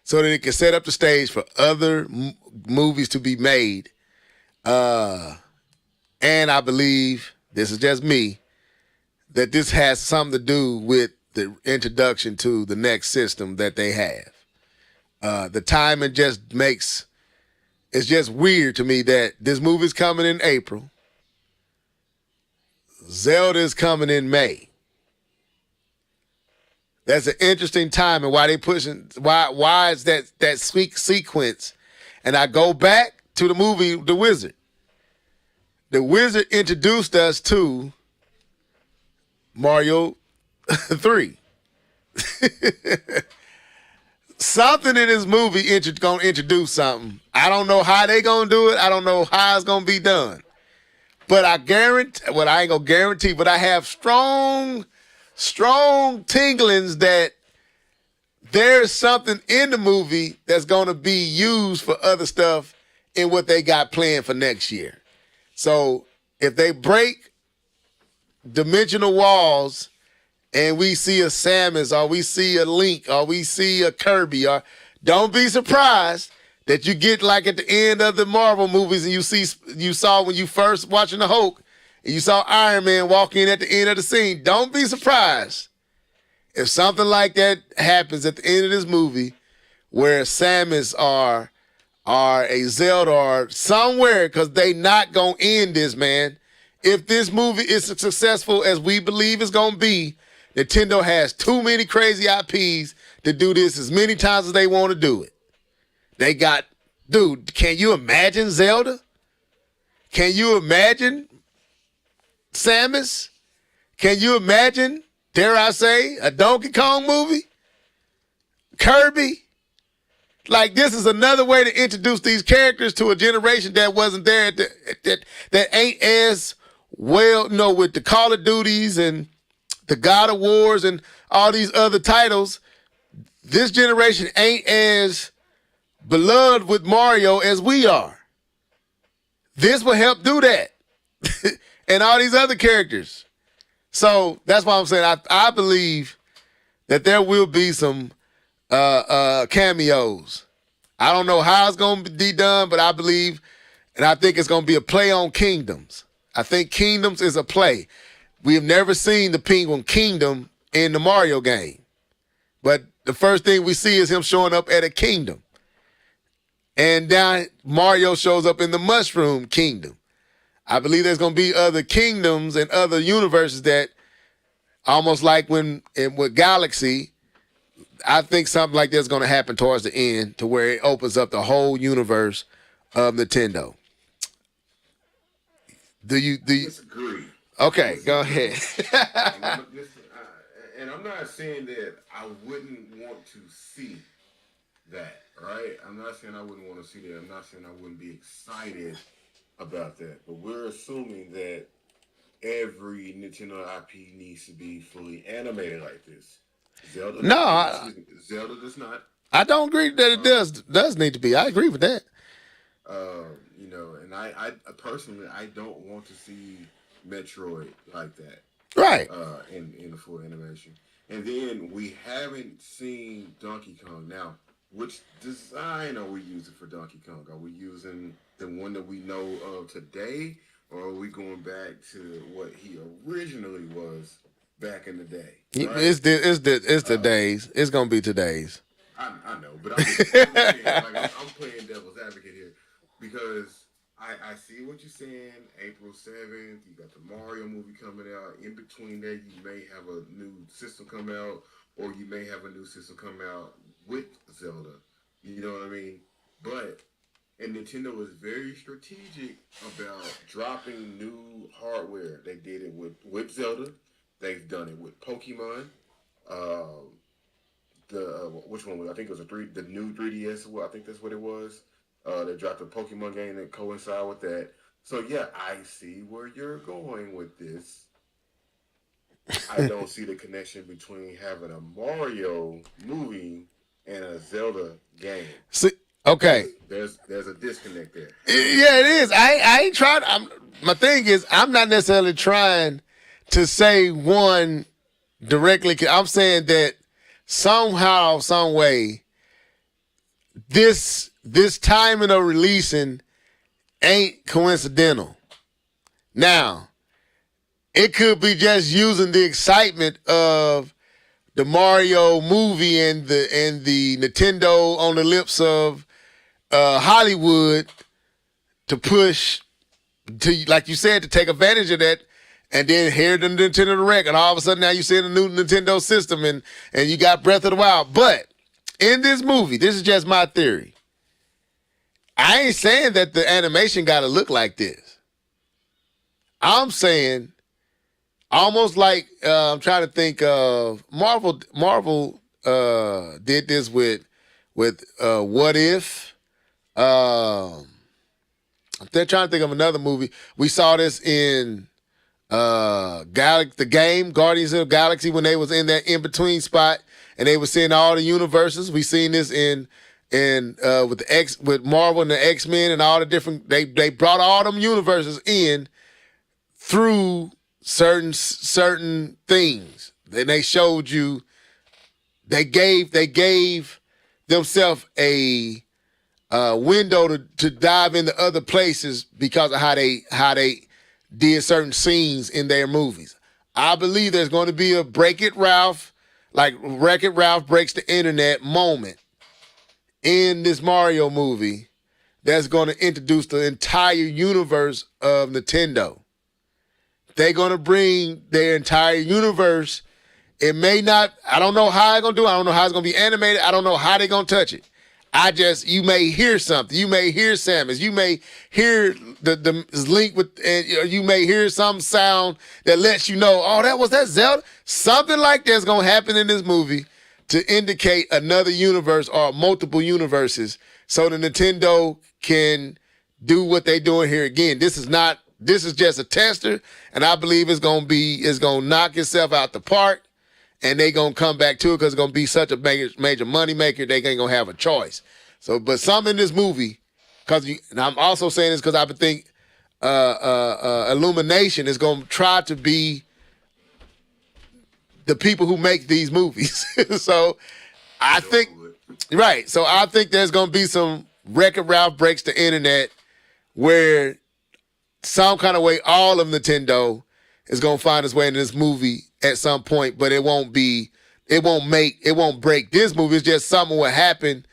so that it can set up the stage for other movies to be made. And I believe, this is just me, that this has something to do with the introduction to the next system that they have. The timing just makes, it's just weird to me that this movie's coming in April. Zelda's coming in May. That's an interesting time, and why they pushing, why is that sweet sequence? And I go back to the movie The Wizard. The Wizard introduced us to Mario 3. Something in this movie gonna introduce something. I don't know how they gonna do it. I don't know how it's gonna be done. But I guarantee, well, I ain't gonna guarantee, but I have strong tinglings that there's something in the movie that's gonna be used for other stuff in what they got planned for next year. So if they break dimensional walls and we see a Samus or we see a Link or we see a Kirby, or don't be surprised that you get like at the end of the Marvel movies and you saw when you first watching the Hulk and you saw Iron Man walk in at the end of the scene. Don't be surprised if something like that happens at the end of this movie where Samus or a Zelda or somewhere, because they not going to end this, man. If this movie is as successful as we believe it's going to be, Nintendo has too many crazy IPs to do this as many times as they want to do it. They got, dude, can you imagine Zelda? Can you imagine Samus? Can you imagine, dare I say, a Donkey Kong movie? Kirby? Like, this is another way to introduce these characters to a generation that wasn't there, that ain't as well, with the Call of Duties and the God of Wars and all these other titles. This generation ain't as beloved with Mario as we are. This will help do that. And all these other characters. So that's why I'm saying I believe that there will be some cameos. I don't know how it's going to be done, but I believe, and I think it's going to be a play on Kingdoms. I think Kingdoms is a play. We have never seen the Penguin Kingdom in the Mario game. But the first thing we see is him showing up at a kingdom. And now Mario shows up in the Mushroom Kingdom. I believe there's going to be other kingdoms and other universes that, almost like with Galaxy, I think something like that's going to happen towards the end to where it opens up the whole universe of Nintendo. Do you disagree? Okay, go ahead. And I'm not saying that I wouldn't want to see that, right? I'm not saying I wouldn't want to see that. I'm not saying I wouldn't be excited about that. But we're assuming that every Nintendo IP needs to be fully animated like this. Zelda does not. I don't agree that it does need to be. I agree with that. You know, and I personally, I don't want to see Metroid like that Right. in the full animation. And then we haven't seen Donkey Kong. Now, which design are we using for Donkey Kong? Are we using the one that we know of today, or are we going back to what he originally was back in the day? Right? It's the days. It's gonna be today's. I know, but I'm just saying, like I'm playing devil's advocate here because I see what you're saying. April 7th, you got the Mario movie coming out. In between that, you may have a new system come out, or you may have a new system come out with Zelda. You know what I mean? But and Nintendo was very strategic about dropping new hardware. They did it with Zelda. They've done it with Pokemon. Um, which one was I think it was the new 3DS. Well, I think that's what it was. They dropped a Pokemon game that coincide with that. So yeah, I see where you're going with this. I don't see the connection between having a Mario movie and a Zelda game. See, okay. There's a disconnect there. Yeah, it is. I ain't trying. My thing is, I'm not necessarily trying to say one directly. I'm saying that somehow, some way, this timing of releasing ain't coincidental. Now, it could be just using the excitement of the Mario movie and the Nintendo on the lips of Hollywood to push, to, like you said, to take advantage of that. And then here the Nintendo Direct, and all of a sudden now you see a new Nintendo system, and you got Breath of the Wild. But in this movie, this is just my theory. I ain't saying that the animation got to look like this. I'm saying almost like I'm trying to think of Marvel. Marvel did this with What If. I'm trying to think of another movie. We saw this in the game Guardians of the Galaxy, when they was in that in between spot and they were seeing all the universes. We seen this in with Marvel and the X-Men and all the different. They brought all them universes in through certain things. Then they showed you. They gave themselves a window to dive into other places because of how they did certain scenes in their movies. I believe there's going to be a Wreck-It Ralph breaks the internet moment in this Mario movie that's going to introduce the entire universe of Nintendo. They're going to bring their entire universe. It may not, I don't know how they're going to do it. I don't know how it's going to be animated. I don't know how they're going to touch it. You may hear something. You may hear Samus. You may hear the link with, and you may hear some sound that lets you know, oh, that Zelda. Something like that's going to happen in this movie to indicate another universe or multiple universes so the Nintendo can do what they're doing here again. This is just a tester, and I believe it's going to knock itself out the park. And they gonna come back to it because it's gonna be such a major money maker. They ain't gonna have a choice. So, but some in this movie, and I'm also saying this because I think Illumination is gonna try to be the people who make these movies. So, I think right. So I think there's gonna be some Wreck-It Ralph breaks the internet where some kind of way all of Nintendo is gonna find its way into this movie at some point, but it won't break this movie. It's just something will happen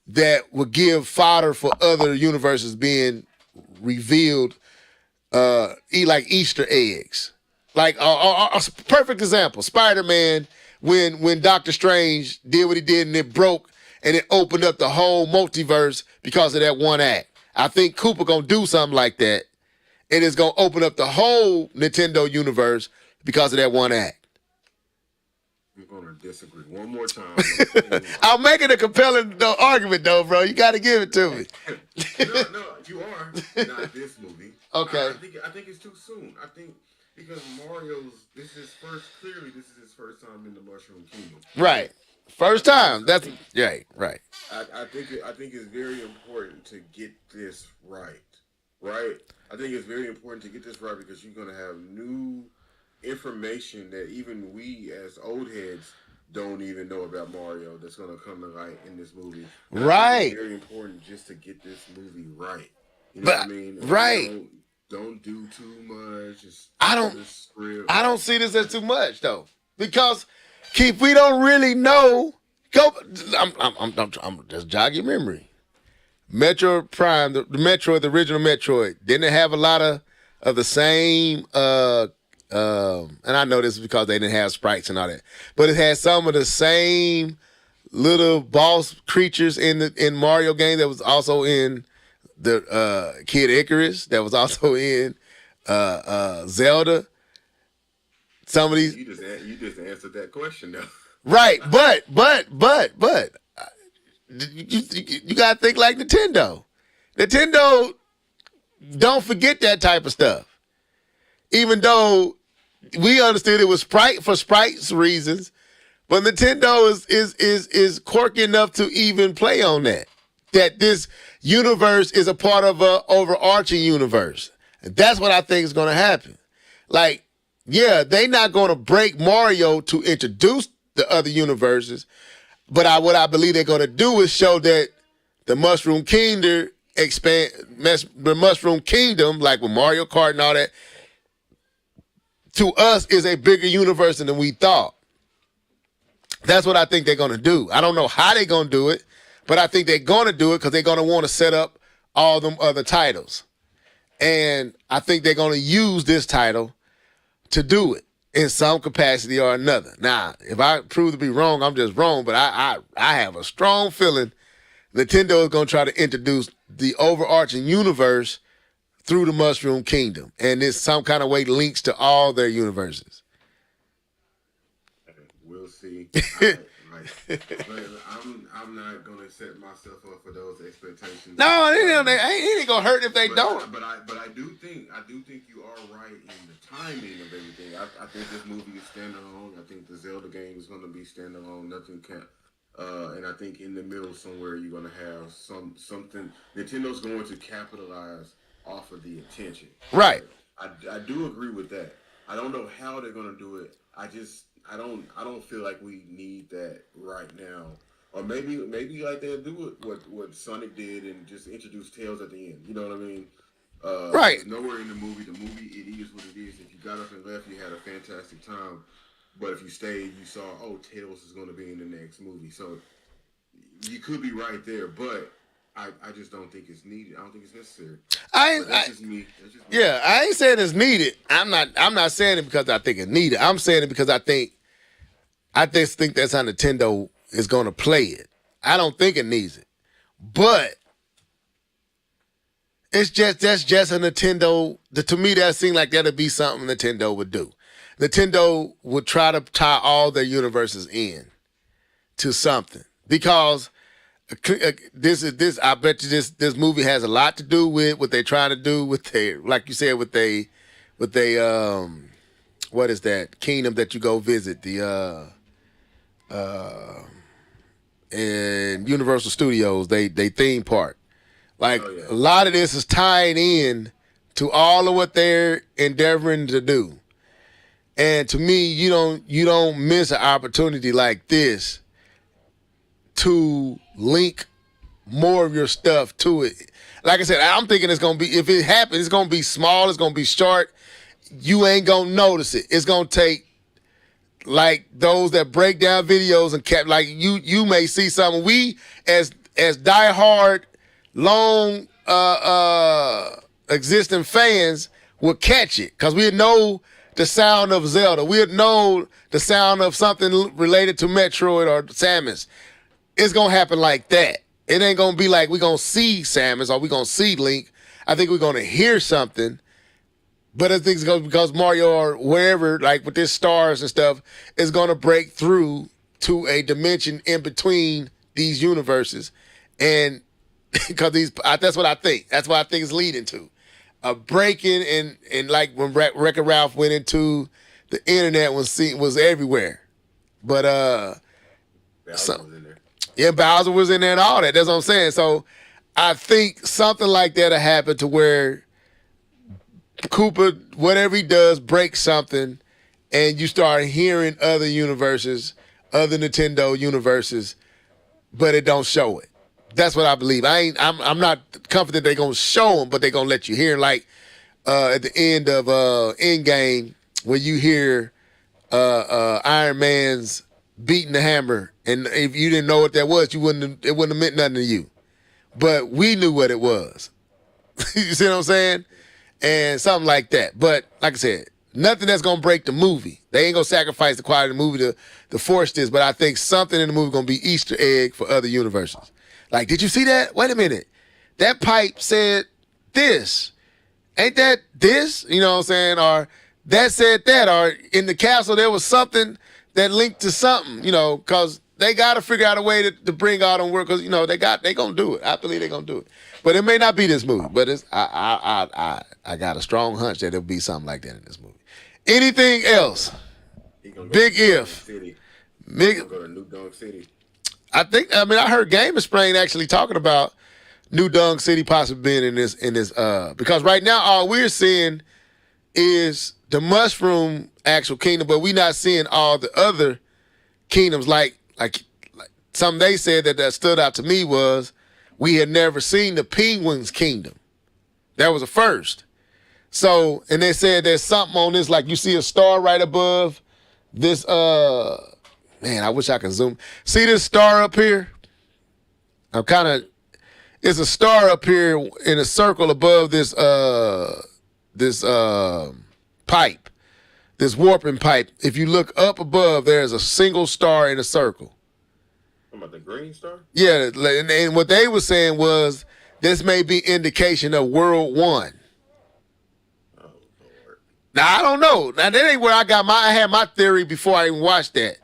that will give fodder for other universes being revealed, like Easter eggs. Like a perfect example, Spider-Man, when Doctor Strange did what he did and it broke and it opened up the whole multiverse because of that one act. I think Cooper gonna do something like that, and it's gonna open up the whole Nintendo universe because of that one act. I'm going to disagree one more time. I'm making a compelling argument, though, bro. You got to give it to me. No, you are. Not this movie. Okay. I think it's too soon. I think because this is his first time in the Mushroom Kingdom. Right. First time. That's right. I think it's very important to get this right. Right? I think it's very important to get this right because you're gonna have new information that even we as old heads don't even know about Mario that's gonna come to light in this movie. And I think it's Right. very important just to get this movie right. You know what I But mean? And right. don't do too much. Just I stick to don't the script. I don't see this as too much though. Because Keith, we don't really know. Go I'm just jog your memory. Metro Prime, the Metroid, the original Metroid, didn't it have a lot of the same and I know this is because they didn't have sprites and all that, but it had some of the same little boss creatures in Mario game that was also in the Kid Icarus, that was also in Zelda. Some of these You just answered that question though. right, but you gotta think like Nintendo. Nintendo don't forget that type of stuff. Even though we understood it was sprites reasons, but Nintendo is quirky enough to even play on that. That this universe is a part of an overarching universe. And that's what I think is gonna happen. Like, yeah, they're not gonna break Mario to introduce the other universes, but what I believe they're gonna do is show that the Mushroom Kingdom the Mushroom Kingdom, like with Mario Kart and all that, to us is a bigger universe than we thought. That's what I think they're going to do. I don't know how they're going to do it, but I think they're going to do it because they're going to want to set up all them other titles. And I think they're going to use this title to do it in some capacity or another. Now, if I prove to be wrong, I'm just wrong, but I have a strong feeling Nintendo is going to try to introduce the overarching universe through the Mushroom Kingdom, and it's some kind of way links to all their universes. We'll see. But I'm not gonna set myself up for those expectations. No, it ain't gonna hurt if they don't. But I do think you are right in the timing of everything. I think this movie is standalone. I think the Zelda game is gonna be standalone. Nothing can. And I think in the middle somewhere you're gonna have something. Nintendo's going to capitalize off of the attention. Right. I do agree with that. I don't know how they're gonna do it. I don't feel like we need that right now. Or maybe like they'll do it what Sonic did and just introduce Tails at the end. You know what I mean? Right. Nowhere in the movie it is what it is. If you got up and left, you had a fantastic time. But if you stayed, you saw, Tails is going to be in the next movie. So you could be right there, but I just don't think it's needed. I don't think it's necessary. That's just me. Yeah, I ain't saying it's needed. I'm not saying it because I think it's needed. I'm saying it because I just think that's how Nintendo is going to play it. I don't think it needs it, but that's just a Nintendo. To me, that seemed like that'd be something Nintendo would do. Nintendo would try to tie all their universes in to something because this. I bet you this movie has a lot to do with what they're trying to do with their, like you said, with they what is that kingdom that you go visit, the in Universal Studios, they theme park. Like a lot of this is tying in to all of what they're endeavoring to do. And to me, you don't miss an opportunity like this to link more of your stuff to it. Like I said, I'm thinking it's gonna be, if it happens, it's gonna be small, it's gonna be short. You ain't gonna notice it. It's gonna take like those that break down videos and kept like you may see something. We as diehard long existing fans will catch it because we know the sound of Zelda. We'd know the sound of something related to Metroid or Samus. It's going to happen like that. It ain't going to be like we're going to see Samus or we're going to see Link. I think we're going to hear something. But I think it's going because Mario or wherever, like with this stars and stuff, is going to break through to a dimension in between these universes. And because that's what I think. That's what I think it's leading to. A breaking and like when Wreck-It Ralph went into the internet was everywhere. But was in there. Yeah, Bowser was in there and all that. That's what I'm saying. So I think something like that'll happen to where Cooper, whatever he does, breaks something, and you start hearing other universes, other Nintendo universes, but it don't show it. That's what I believe. I'm not confident they're gonna show them, but they're gonna let you hear. Like at the end of Endgame, when you hear Iron Man's beating the hammer, and if you didn't know what that was, it wouldn't have meant nothing to you. But we knew what it was. You see what I'm saying? And something like that. But like I said, nothing that's gonna break the movie. They ain't gonna sacrifice the quality of the movie to force this. But I think something in the movie gonna be Easter egg for other universes. Like, did you see that? Wait a minute. That pipe said this. Ain't that this? You know what I'm saying? Or that said that. Or in the castle there was something that linked to something. You know, because they got to figure out a way to bring all them work. Because you know they gonna do it. I believe they gonna do it. But it may not be this movie. But it's I got a strong hunch that it'll be something like that in this movie. Anything else? Big if. Big go to New Dunk City. I heard Game of Sprain actually talking about New Dunk City possibly being in this because right now all we're seeing is the Mushroom actual kingdom, but we're not seeing all the other kingdoms like something they said that stood out to me was we had never seen the Penguins kingdom. That was a first. So, and they said there's something on this, like you see a star right above this man, I wish I could zoom. See this star up here? It's a star up here in a circle above this pipe, this warping pipe. If you look up above, there's a single star in a circle. About the green star? Yeah, and what they were saying was this may be indication of World 1. Oh, Lord. Now, I don't know. Now, that ain't where I had my theory before I even watched that.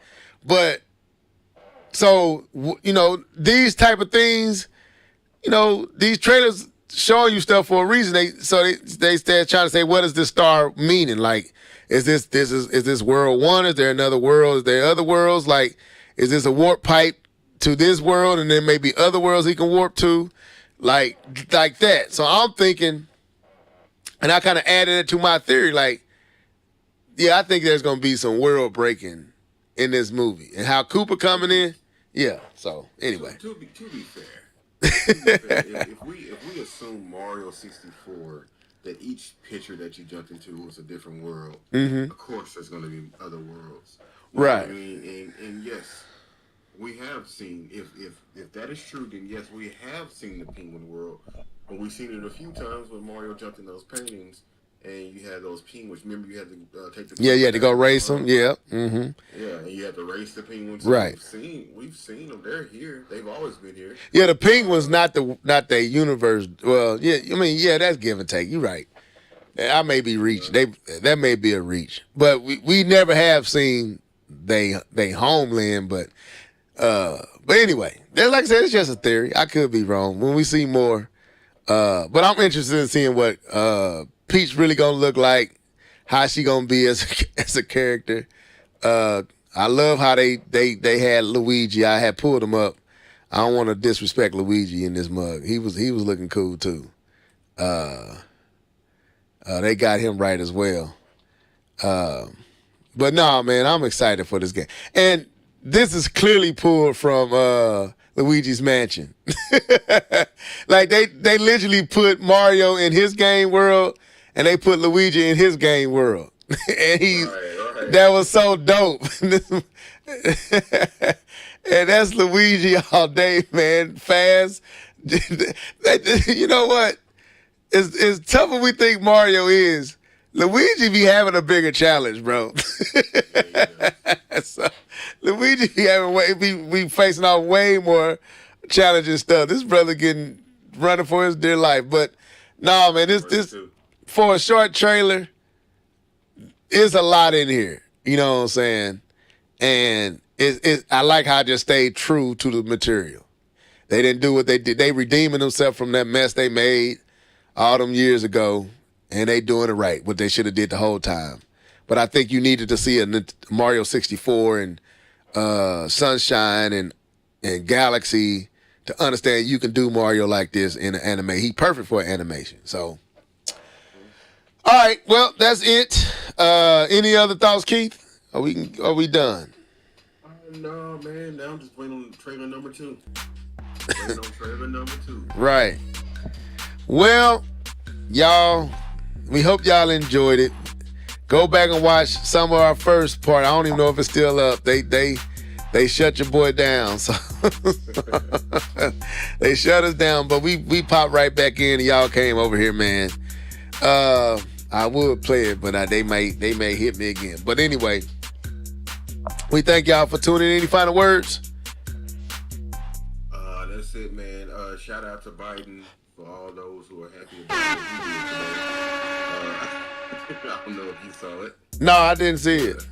But, so, you know, these type of things, you know, these trailers show you stuff for a reason. They start trying to say, what does this star meaning? Like, is this World 1? Is there another world? Is there other worlds? Like, is this a warp pipe to this world and there may be other worlds he can warp to? Like that. So I'm thinking, and I kind of added it to my theory, like, yeah, I think there's going to be some world breaking in this movie. And how Cooper coming in, yeah. So, anyway. To be fair, if we assume Mario 64, that each picture that you jumped into was a different world, of course there's going to be other worlds. You Right. know what I mean? And yes, we have seen, if that is true, then yes, we have seen the Penguin world. But we've seen it a few times when Mario jumped in those paintings and you had those penguins. Remember, you had to take the Yeah, you had to go race them. Yeah. Mm-hmm. Yeah, and you had to race the penguins. Right. We've seen them. They're here. They've always been here. Yeah, the penguins, not the universe. Well, yeah, I mean, yeah, that's give and take. You're right. I may be reaching. That may be a reach, but we never have seen they homeland. But anyway, like I said, it's just a theory. I could be wrong. When we see more, but I'm interested in seeing what Peach really gonna look like, how she gonna be as a character. I love how they had Luigi. I had pulled him up. I don't want to disrespect Luigi in this mug. He was looking cool too. They got him right as well. But no, man, I'm excited for this game. And this is clearly pulled from Luigi's Mansion. Like they literally put Mario in his game world and they put Luigi in his game world. And Right. that was so dope. And that's Luigi all day, man. Fast. You know what? As tough as we think Mario is, Luigi be having a bigger challenge, bro. So, Luigi be facing off way more challenging stuff. This brother running for his dear life. But no, man, this for a short trailer, it's a lot in here. You know what I'm saying? And I like how I just stayed true to the material. They didn't do what they did. They redeeming themselves from that mess they made all them years ago, and they doing it right, what they should have did the whole time. But I think you needed to see a Mario 64 and Sunshine and and Galaxy to understand you can do Mario like this in an anime. He perfect for animation. So, all right, well, that's it. Any other thoughts, Keith? Are we done? No, man. Now I'm just waiting on trailer number 2. Waiting on trailer number 2. Right. Well, y'all, we hope y'all enjoyed it. Go back and watch some of our first part. I don't even know if it's still up. They shut your boy down. So they shut us down, but we popped right back in and y'all came over here, man. I would play it, but they may hit me again. But anyway, we thank y'all for tuning in. Any final words? That's it, man. Shout out to Biden for all those who are happy about what he did today. I don't know if you saw it. No, I didn't see it.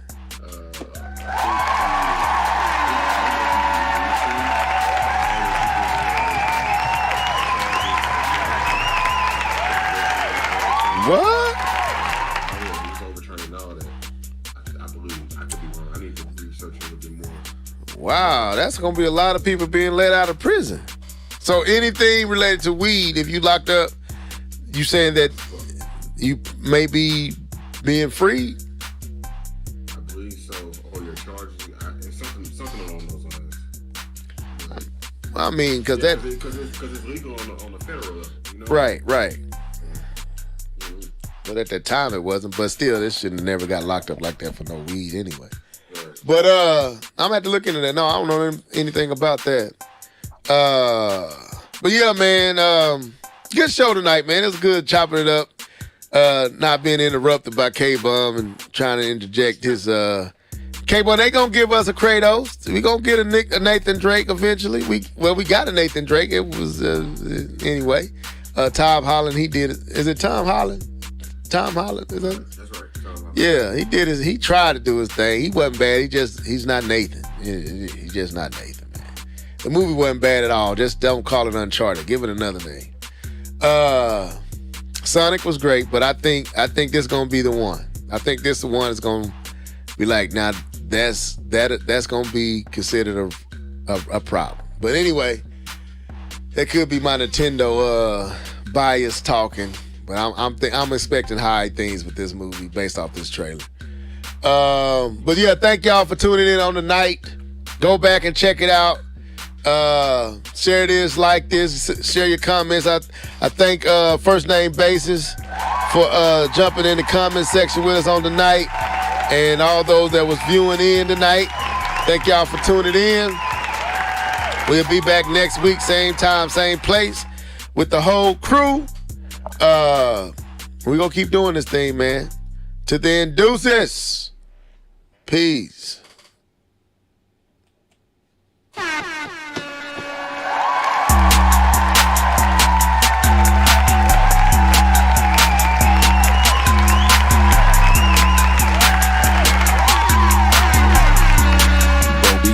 What? He's overturning all that. I believe. I could be wrong. I need to research a little bit more. Wow, that's gonna be a lot of people being let out of prison. So anything related to weed, if you locked up, you saying that you may be being free? I believe so. Or your charges, something along those lines. I mean, because it's legal on the federal level. You know? Right. But at that time it wasn't. But still, this should have never got locked up like that for no weed anyway. Right. But I'm gonna have to look into that. No, I don't know anything about that. But yeah, man, good show tonight, man. It was good chopping it up. Not being interrupted by K-Bum and trying to interject his K-Bum. They gonna give us a Kratos. We gonna get a Nathan Drake eventually. We got a Nathan Drake. It was anyway. Tom Holland, he did it. Is it Tom Holland? Tom Holland, is that? That's right. Tom Holland. Yeah, he did he tried to do his thing. He wasn't bad. He's not Nathan. He's just not Nathan, man. The movie wasn't bad at all. Just don't call it Uncharted. Give it another name. Sonic was great, but I think this is gonna be the one. I think this is the one that's gonna be like, now that's gonna be considered a problem. But anyway, that could be my Nintendo bias talking. But I'm expecting high things with this movie based off this trailer. But yeah, thank y'all for tuning in on the night. Go back and check it out. Share this, like this, share your comments. I thank First Name Basis for jumping in the comment section with us on the night, and all those that was viewing in tonight. Thank y'all for tuning in. We'll be back next week, same time, same place, with the whole crew. We're gonna keep doing this thing, man. To then, deuces. Peace.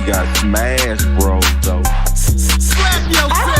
Got smash, bro, though. Slap yourself.